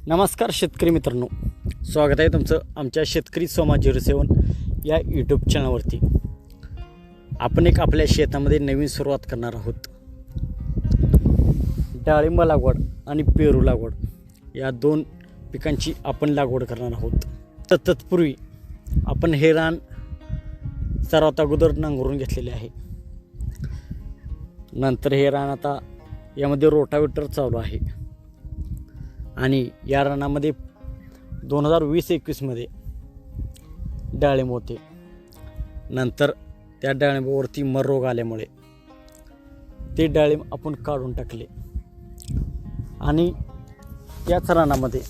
नमस्कार शेतकरी मित्रांनो, स्वागत आहे तुमचं आमच्या शेतकरी सोमा 07 या यूट्यूब चॅनलवरती. आपण एक आपल्या शेतामध्ये नवीन सुरुवात करणार आहोत. डाळिंब लागवड आणि पेरू लागवड या दोन पिकांची आपण लागवड करणार आहोत. तर तत्पूर्वी आपण हे रान सर्वात अगोदर नांगरून घेतलेले आहे. नंतर हे रान आता यामध्ये रोटावेटर चालू आहे आणि या रानामध्ये 2020-21मध्ये डाळिंब होते. नंतर त्या डाळिंबावरती मर रोग आल्यामुळे ते डाळिंब आपण काढून टाकले आणि याच रानामध्ये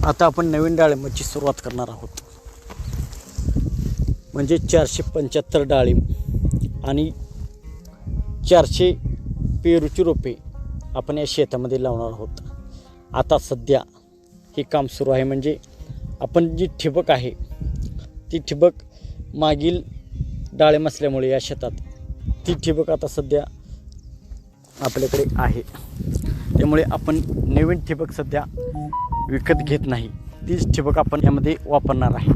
आता आपण नवीन डाळिंबाची सुरुवात करणार आहोत. म्हणजे 475 डाळिंब आणि 400 पेरूची रोपे आपण या शेतामध्ये लावणार आहोत. आता सध्या हे काम सुरू आहे. म्हणजे आपण जी ठिबक आहे ती ठिबक मागील डाळिंब असल्यामुळे या शेतात ती ठिबक आता सध्या आपल्याकडे आहे. त्यामुळे आपण नवीन ठिबक सध्या विकत घेत नाही, तीच ठिबक आपण यामध्ये वापरणार आहे.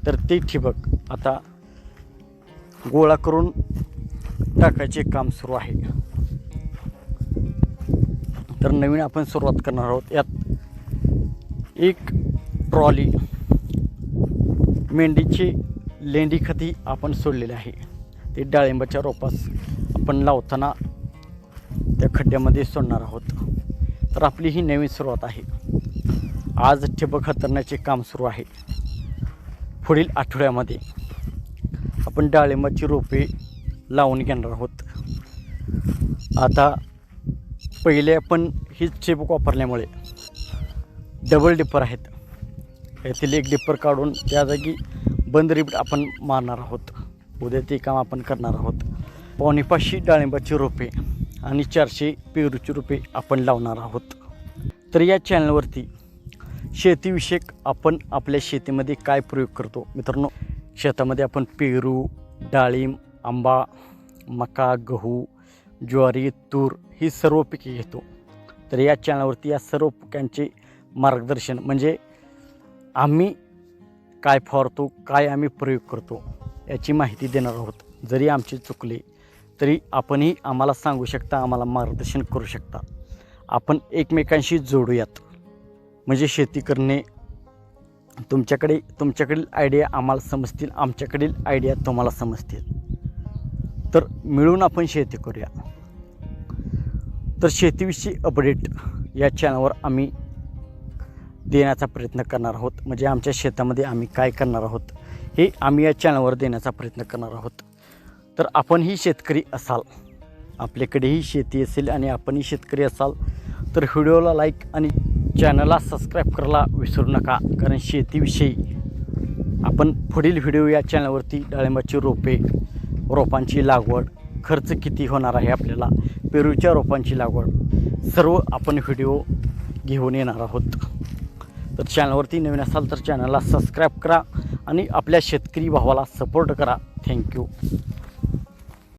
तर ती ठिबक आता गोळा करून टाकायचे काम सुरू आहे. तर नवीन आपण सुरुवात करणार आहोत. यात एक ट्रॉली मेंढीची लेंडी खती आपण सोडलेली आहे. ते डाळिंबाच्या रोपास आपण लावताना त्या खड्ड्यामध्ये सोडणार आहोत. तर आपली ही नवीन सुरुवात आहे. आज ठिबक हातरण्याचे काम सुरू आहे. पुढील आठवड्यामध्ये आपण डाळिंबाची रोपे लावून घेणार आहोत. आता पहिले आपण ही ठिबक वापरल्यामुळे डबल डिपर आहेत. यातील एक डिपर काढून त्या जागी बंद रिपीट आपण मारणार आहोत. उद्या ते काम आपण करणार आहोत. 550 डाळिंबाची रोपे आणि 400 पेरूची रोपे आपण लावणार आहोत. तर या चॅनलवरती शेतीविषयक आपण आपल्या शेतीमध्ये काय प्रयोग करतो मित्रांनो, शेतामध्ये आपण पेरू, डाळिंब, आंबा, मका, गहू, ज्वारी, तूर ही सर्व पिके घेतो. तर या चॅनलवरती या सर्व पिकांचे मार्गदर्शन म्हणजे आम्ही काय फवारतो, काय आम्ही प्रयोग करतो याची माहिती देणार आहोत. जरी आमचे चुकले तरी आपणही आम्हाला सांगू शकता, आम्हाला मार्गदर्शन करू शकता. आपण एकमेकांशी जोडूयात. म्हणजे शेती करणे तुमच्याकडील आयडिया आम्हाला समजतील, आमच्याकडील आयडिया तुम्हाला समजतील. तर मिळून आपण शेती करूया. तर शेतीविषयी अपडेट या चॅनलवर आम्ही देण्याचा प्रयत्न करणार आहोत. म्हणजे आमच्या शेतामध्ये आम्ही काय करणार आहोत हे आम्ही या चॅनलवर देण्याचा प्रयत्न करणार आहोत. तर आपणही शेतकरी असाल, आपल्याकडेही शेती असेल आणि आपणही शेतकरी असाल तर व्हिडिओला लाईक आणि चॅनलला सबस्क्राईब करायला विसरू नका. कारण शेतीविषयी आपण पुढील व्हिडिओ या चॅनलवरती डाळिंबाची रोपांची लागवड, खर्च किती होणार आहे आपल्याला, पेरूच्या रोपांची लागवड, सर्व आपण व्हिडिओ घेऊन येणार आहोत. तर चॅनलवरती नवीन असाल तर चॅनलला सबस्क्राईब करा आणि आपल्या शेतकरी भावाला सपोर्ट करा. थँक्यू.